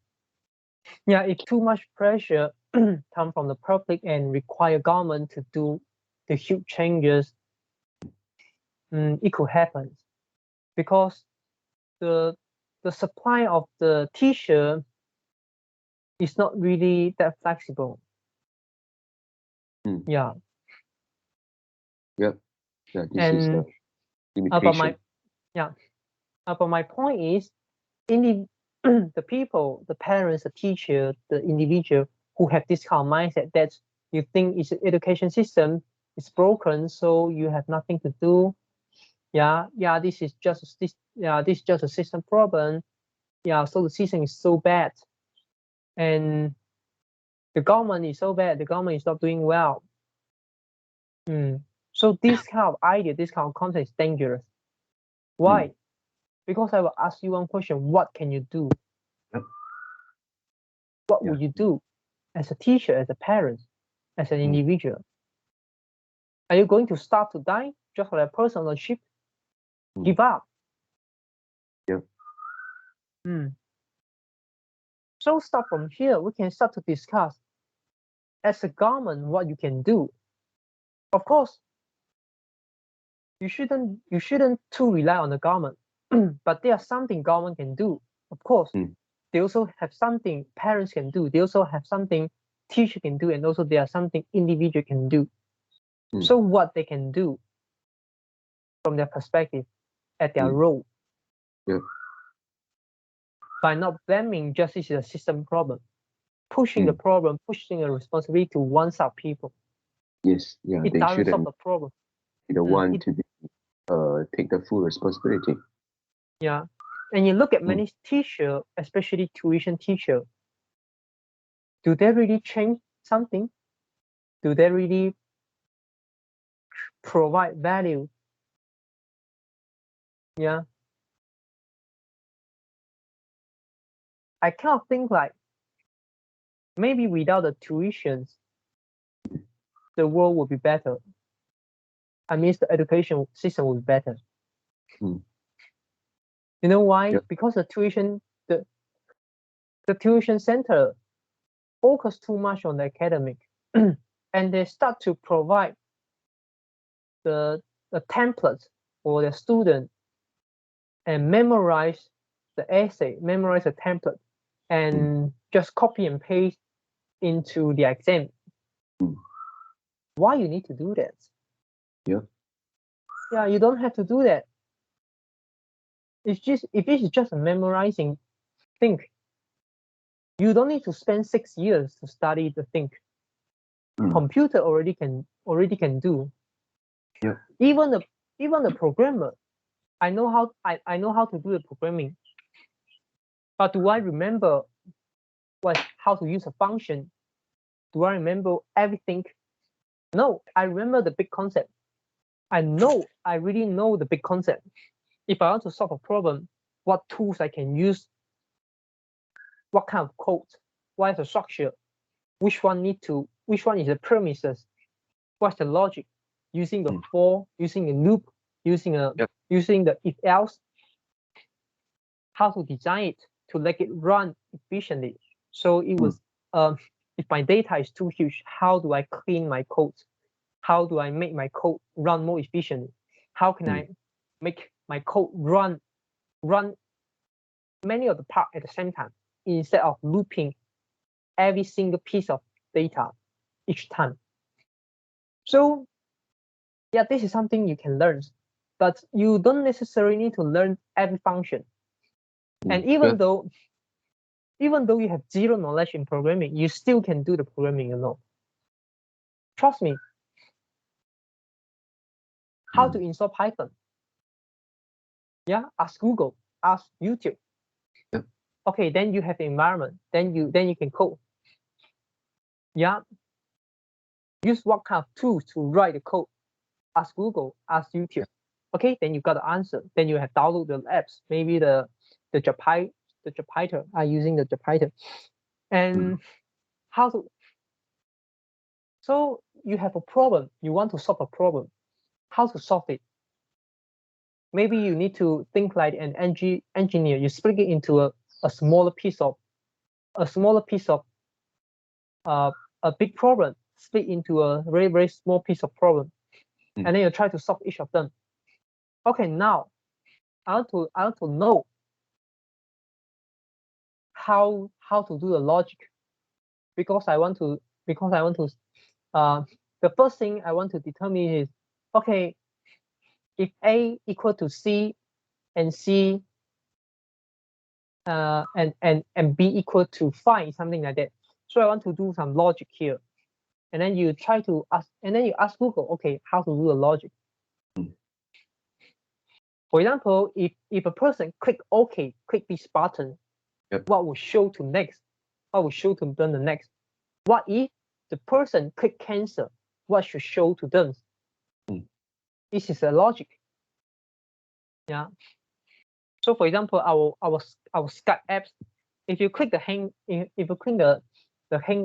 Yeah, if too much pressure come from the public and require government to do the huge changes, it could happen because the the supply of the teacher is not really that flexible. Mm. Yeah, Yep. Yeah, this is and about my limitation. yeah, but my point is, in the people, the parents, the teacher, the individual who have this kind of mindset that you think is education system is broken, so you have nothing to do. Yeah, this is just this. Yeah, this is just a system problem. Yeah, so the system is so bad, and the government is so bad. The government is not doing well. So this kind of idea, this kind of concept is dangerous. Mm. Why? Because I will ask you one question: what can you do? Yep. What Yeah. would you do as a teacher, as a parent, as an Mm. individual? Are you going to start to die just like a person on a ship? Mm. Give up. Yep. So start from here. We can start to discuss as a government what you can do. Of course, you shouldn't too rely on the government, but there are something government can do. Of course, Mm. they also have something parents can do. They also have something teacher can do, and also there are something individual can do. Mm. So what they can do from their perspective at their Mm. role Yep. by not blaming just this is a system problem, pushing the Mm. problem, pushing the responsibility to one side people. Yes. Yeah. It They doesn't solve shouldn't the problem. be the one It to be take the full responsibility. Yeah, and you look at Mm. many teacher, especially tuition teacher, do they really change something? Do they really provide value? Yeah, I kind of think like maybe without the tuitions, the world would be better. I mean, the education system would be better. Mm. You know why? Yep. Because the tuition center focus too much on the academic, and they start to provide the template for the student and memorize the essay, memorize the template, Mm. and just copy and paste into the exam. Mm. Why you need to do that? Yeah. Yeah, you don't have to do that. It's just if it's just a memorizing thing, you don't need to spend 6 years to study the thing. Mm. Computer already can do. Yeah. Even the programmer, I know how to do the programming, but do I remember how to use a function? Do I remember everything? No, I remember the big concept. I really know the big concept. If I want to solve a problem, what tools I can use, what kind of code, what is the structure, which one is the premises, what's the logic, using the for, using a loop, using the if else, how to design it to let it run efficiently. So it was if my data is too huge, how do I clean my code? How do I make my code run more efficiently? How can I make my code run many of the parts at the same time instead of looping every single piece of data each time? So yeah, this is something you can learn, but you don't necessarily need to learn every function. And even though you have zero knowledge in programming, you still can do the programming alone. Trust me. How to install Python? Yeah, ask Google, ask YouTube. Okay, then you have the environment. Then you can code. Yeah. Use what kind of tools to write the code? Ask Google, ask YouTube. Okay, then you got the answer. Then you have download the apps. Maybe the Jupyter are using the Jupyter. And how to? So you have a problem. You want to solve a problem. How to solve it? Maybe you need to think like an engineer. You split it into a smaller piece of a big problem, split into a very, very small piece of problem, and then you try to solve each of them. Okay, now I want to know how to do the logic, because I want to the first thing I want to determine is, okay, if A equal to C and C and B equal to 5, something like that. So I want to do some logic here. And then you try to ask, and then you ask Google, okay, how to do the logic. For example, if a person click OK, click this button, what will show to next? What will show to them the next? What if the person click cancel? What should show to them? This is a logic. Yeah. So for example, our Skype apps, if you click the hang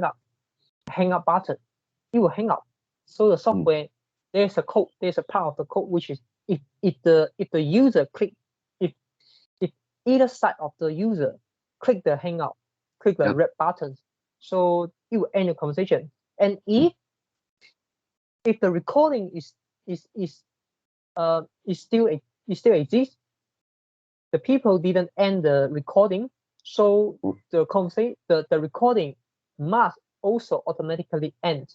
up button, it will hang up. So the software, there's a code, there's a part of the code which is if the user click, if either side of the user click the hang up, click the red buttons, so it will end the conversation. And if the recording is still exists, the people didn't end the recording, so the recording must also automatically end.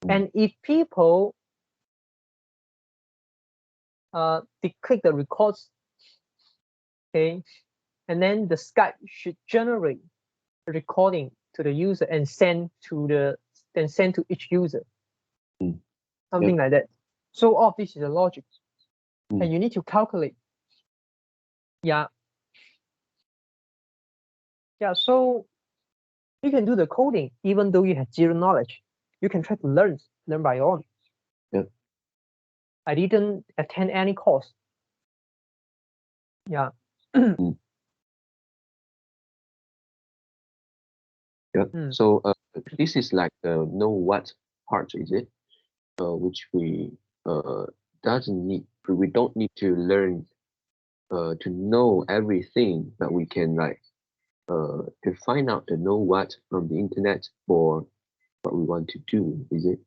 And if people they click the records, okay, and then the Skype should generate a recording to the user and send to each user, something like that. So all of this is a logic, and you need to calculate. Yeah. So you can do the coding even though you have zero knowledge. You can try to learn by your own. I didn't attend any course. Yeah. So this is like the know what part, is it? Which we we don't need to learn to know everything, but we can like to find out the know what from the internet for what we want to do, is it?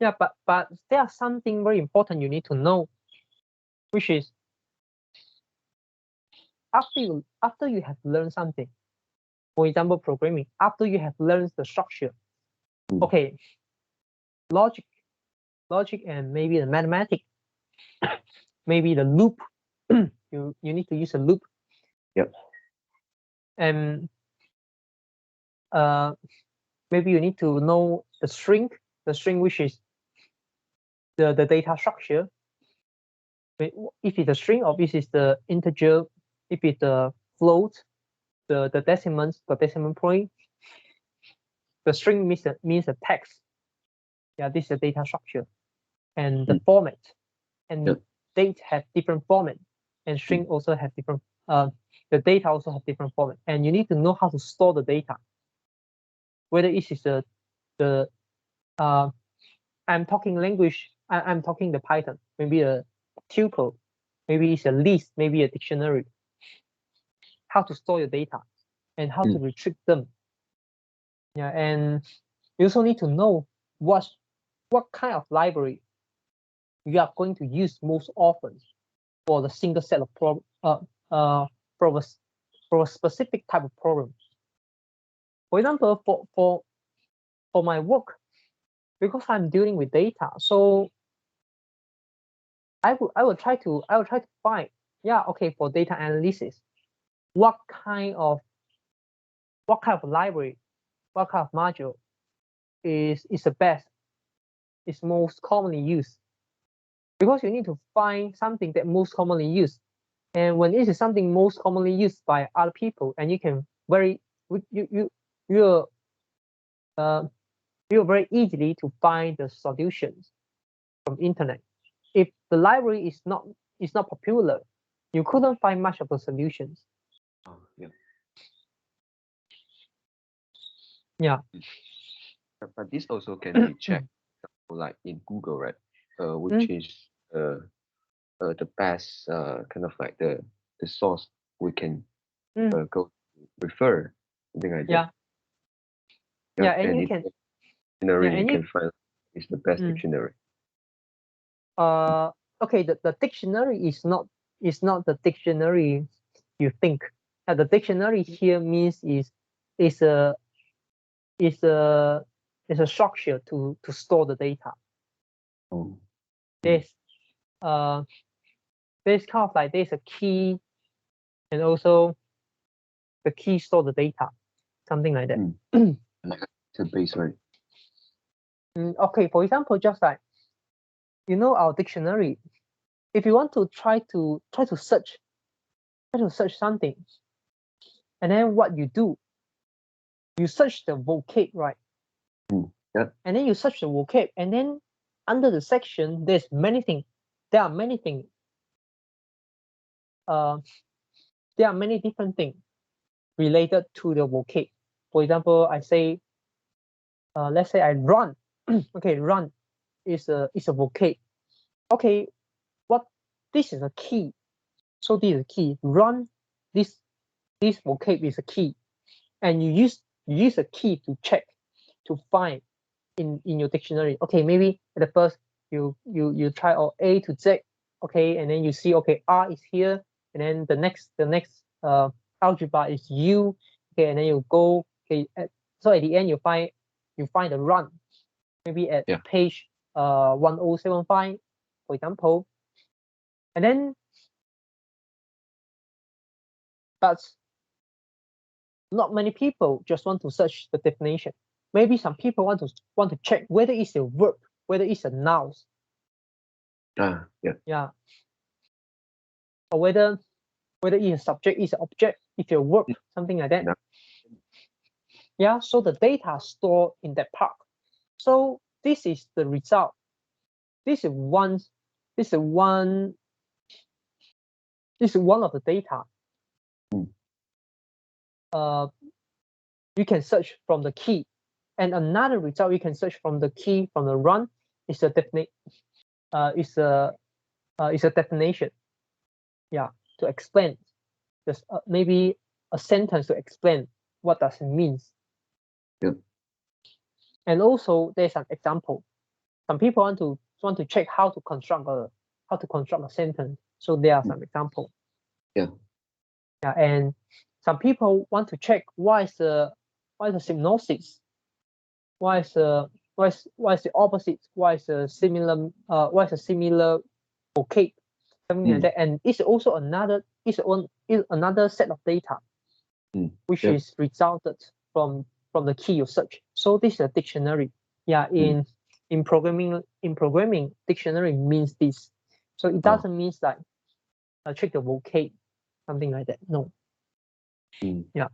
Yeah, but there's something very important you need to know, which is after you have learned something, for example, programming, after you have learned the structure, okay, logic and maybe the mathematics, maybe the loop, you need to use a loop. And maybe you need to know the string which is the data structure. If it's a string or if it's the integer, if it's the float, the decimal point, the string means a text. Yeah, this is a data structure, and the format, and date have different format, and string also have different. The data also have different format, and you need to know how to store the data. Whether it is the I'm talking language, I'm talking the Python, maybe a tuple, maybe it's a list, maybe a dictionary. How to store your data and how to retrieve them. Yeah, and you also need to know what kind of library you are going to use most often for the single set of for a specific type of problem. For example, for my work, because I'm dealing with data, so I will try to find, yeah, okay, for data analysis, what kind of library, what kind of module is the best, is most commonly used, because you need to find something that most commonly used, and when it is something most commonly used by other people, and you can you're very easily to find the solutions from internet. If the library is not popular, you couldn't find much of the solutions. Oh, yeah. Yeah. But this also can be checked, like in Google, right? Which is the best kind of like the source we can go refer, something like that. Yeah, and you can dictionary you can find is the best dictionary. Okay, the dictionary is not the dictionary you think. The dictionary here means is a structure to store the data. Oh. There's kind of like there's a key, and also the key store the data, something like that. Like a base, right? Okay, for example, just like our dictionary, if you want to try to search something, and then what you do, you search the vocab, right? Yeah. And then you search the vocab, and then under the section there are many things. There are many different things related to the vocab. For example, I say, let's say I run. Okay, run is a vocab. Okay, this is a key. So this is a key. Run, this vocab is a key, and you use a key to check, to find in your dictionary. Okay, maybe at the first you try all A to Z. Okay, and then you see, okay, R is here, and then the next algebra is U. Okay, and then you go. Okay, so at the end you find the run, maybe at page 1075, for example, and then but not many people just want to search the definition. Maybe some people want to check whether it's a verb, whether it's a noun. Yeah. Or whether it's a subject, it's an object, it's a verb, something like that. Yeah. So the data stored in that part. So this is the result. This is one of the data. You can search from the key, and another result you can search from the key from the run is a definition. Yeah, to explain, just maybe a sentence to explain what does it mean. Yep. And also there's an example. Some people want to check how to construct a sentence. So there are some examples. Yeah. Yeah, and some people want to check why is the synonym, why is the opposite, why is a similar vocab, something like that. And it's also another set of data, which is resulted from the key you search. So this is a dictionary. Yeah, in in programming dictionary means this. So it doesn't mean like check the vocab, something like that. No. Yeah.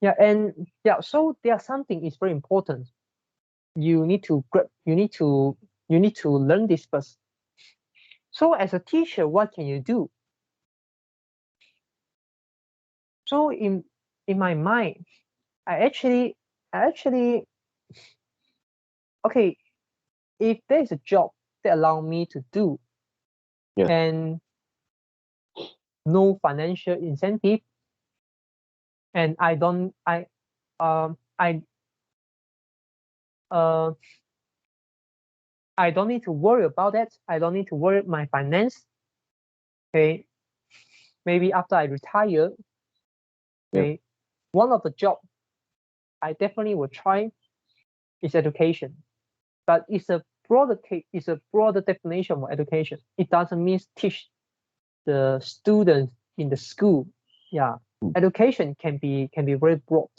Yeah, and yeah, so there's something is very important. You need to learn this first. So as a teacher, what can you do? So in my mind, I actually okay, if there's a job that allow me to do and no financial incentive, and I don't need to worry about that. I don't need to worry my finance. Okay, maybe after I retire, okay, one of the job I definitely will try is education, but it's a broader definition of education. It doesn't mean teach the students in the school. Yeah, education can be very broad.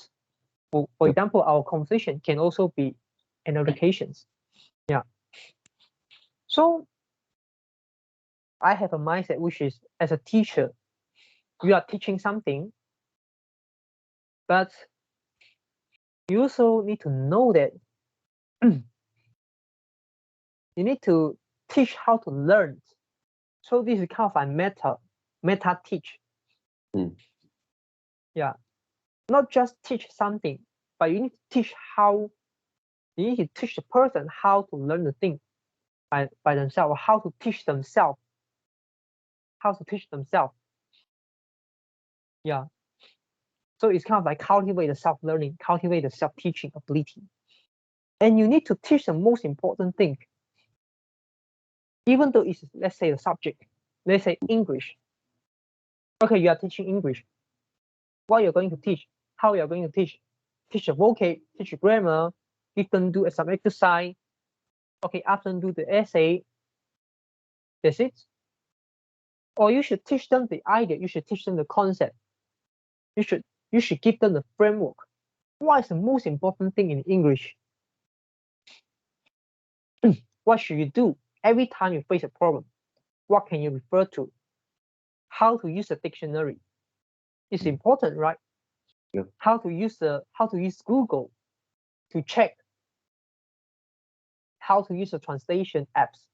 For example, our conversation can also be an education. Yeah. So I have a mindset which is, as a teacher, you are teaching something, but you also need to know that you need to teach how to learn. So this is kind of a meta teach. Yeah, not just teach something, but you need to teach how. You need to teach the person how to learn the thing by themselves, how to teach themselves. Yeah. So it's kind of like cultivate the self-learning, cultivate the self-teaching ability. And you need to teach the most important thing. Even though it's, let's say, the subject, let's say English. Okay, you are teaching English. What you're going to teach, how you're going to teach the vocab, teach the grammar, give them do some exercise. Okay, after do the essay. That's it. Or you should teach them the idea. You should teach them the concept. You should give them the framework. What is the most important thing in English? What should you do every time you face a problem? What can you refer to? How to use a dictionary? It's important, right? Yeah. How to use Google to check. How to use the translation apps.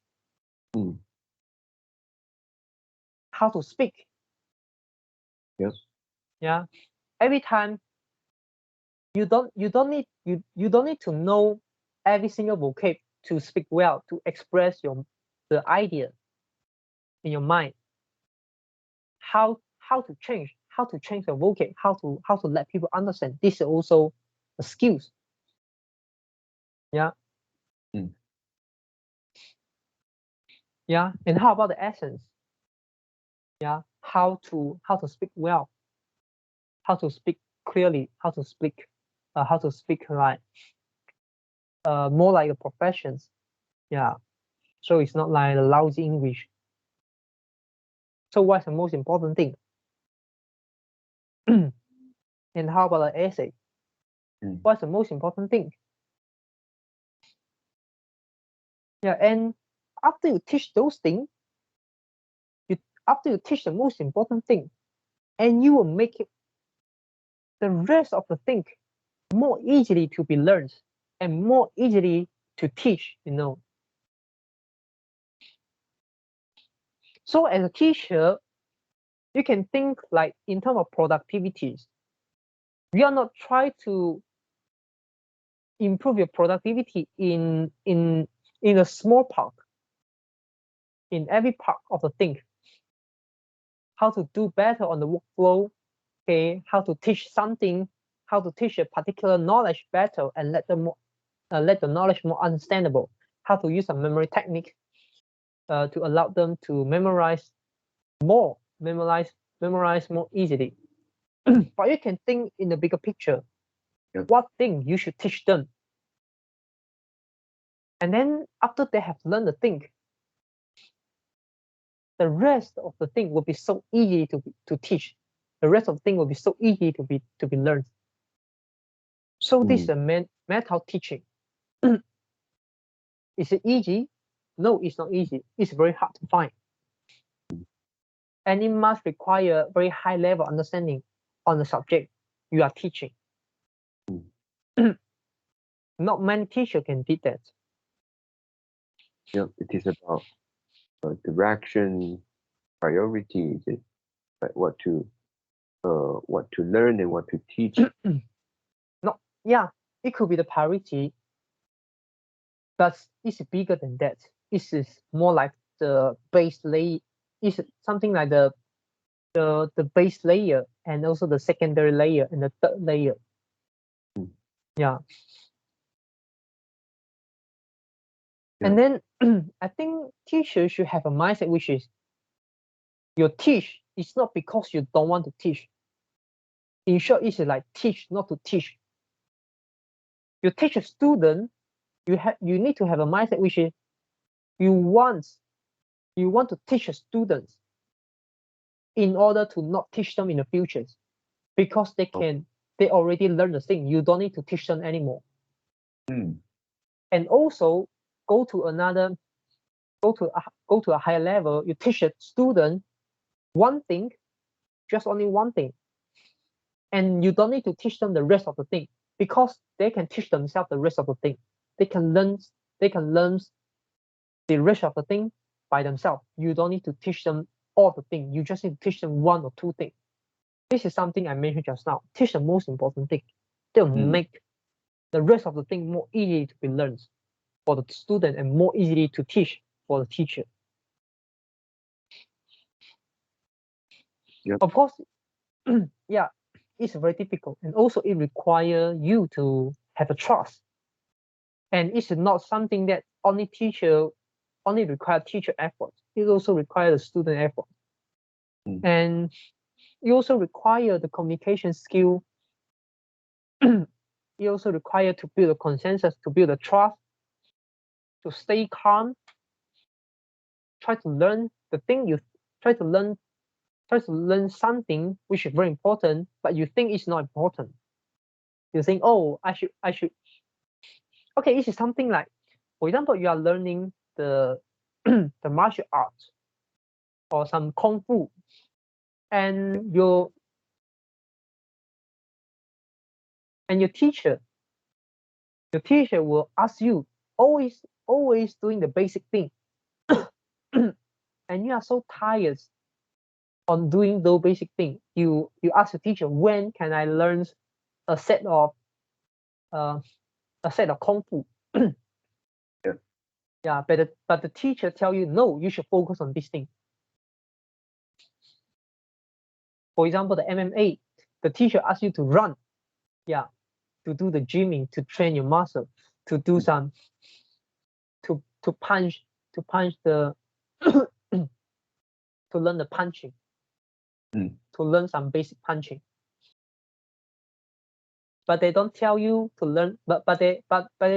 How to speak. Yes. Yeah. Every time you don't need to know every single vocab to speak well, to express the idea in your mind. How to change the vocab, how to let people understand. This is also a skills. Yeah. Yeah. And how about the essence? Yeah. How to speak well, how to speak clearly, how to speak like more like a professions. Yeah. So it's not like a lousy English. So what's the most important thing? And how about the essay? What's the most important thing? Yeah, and after you teach those things, after you teach the most important thing, and you will make it the rest of the thing more easily to be learned and more easily to teach, So as a teacher, you can think like in terms of productivities. We are not trying to improve your productivity in a small part, in every part of the thing. How to do better on the workflow, okay? How to teach something, how to teach a particular knowledge better and let the knowledge more understandable. How to use a memory technique to allow them to memorize more easily. But you can think in the bigger picture. What thing you should teach them, and then after they have learned the thing, the rest of the thing will be so easy to teach. The rest of the thing will be so easy to be learned. So this is a method teaching. Is it easy? No, it's not easy. It's very hard to find. And it must require very high level understanding on the subject you are teaching. Not many teachers can do that. Yeah, it is about direction, priorities, like what to learn and what to teach. No, yeah, it could be the priority, but it's bigger than that. It is more like the base layer. It's something like the base layer and also the secondary layer and the third layer. Yeah. And then I think teachers should have a mindset which is you teach is not because you don't want to teach. In short, it's like teach not to teach. You teach a student, you need to have a mindset which is you want to teach a student in order to not teach them in the future, because they already learn the thing. You don't need to teach them anymore. And also go to a higher level. You teach a student one thing, just only one thing, and you don't need to teach them the rest of the thing, because they can teach themselves the rest of the thing. They can learn the rest of the thing by themselves. You don't need to teach them all the thing. You just need to teach them one or two things. This is something I mentioned just now. Teach the most important thing. They'll make the rest of the thing more easy to be learned for the student and more easily to teach for the teacher. Yep. Of course, yeah, it's very difficult, and also it requires you to have a trust. And it's not something that only require teacher effort. It also requires student effort. And you also require the communication skill. You also require to build a consensus, to build a trust, to stay calm, try to learn the thing you try to learn something which is very important, but you think it's not important. You think, oh, I should. Okay, this is something like, for example, you are learning the the martial arts or some kung fu, and your teacher will ask you always doing the basic thing, and you are so tired on doing those basic things. You ask the teacher, when can I learn a set of kung fu? Yeah, but the teacher tell you, no, you should focus on this thing. For example, the MMA, the teacher asks you to run, yeah, to do the gymming, to train your muscle, to do some to punch the to learn the punching, to learn some basic punching. But they don't tell you to learn, but they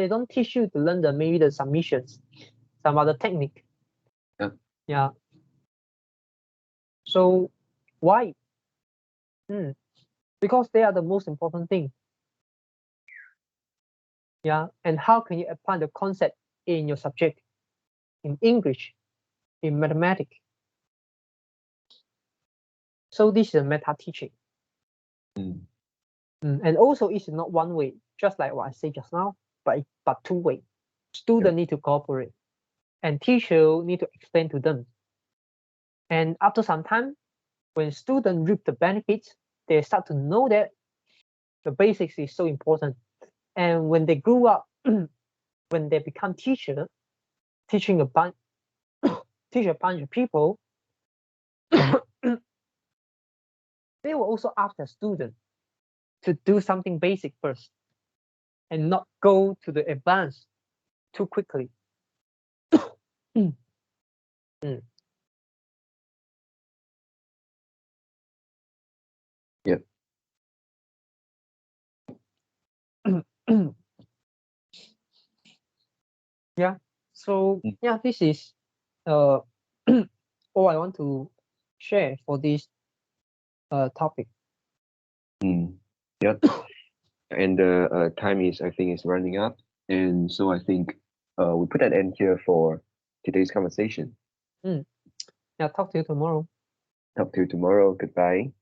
don't teach you to learn maybe the submissions, some other technique. Yeah. So why? Because they are the most important thing. Yeah. And how can you apply the concept in your subject, in English, in mathematics? So this is a meta teaching. And also it's not one way, just like what I said just now, but two way. Students need to cooperate, and teacher need to explain to them. And after some time, when students reap the benefits, they start to know that the basics is so important. And when they grew up, when they become teacher, teaching a bunch of people, they will also ask the student to do something basic first, and not go to the advanced too quickly. Yep. Yeah. So yeah, this is all I want to share for this topic. Yep. And the time is, I think, is running up. And so I think we put an end here for today's conversation. Yeah, talk to you tomorrow. Talk to you tomorrow. Goodbye.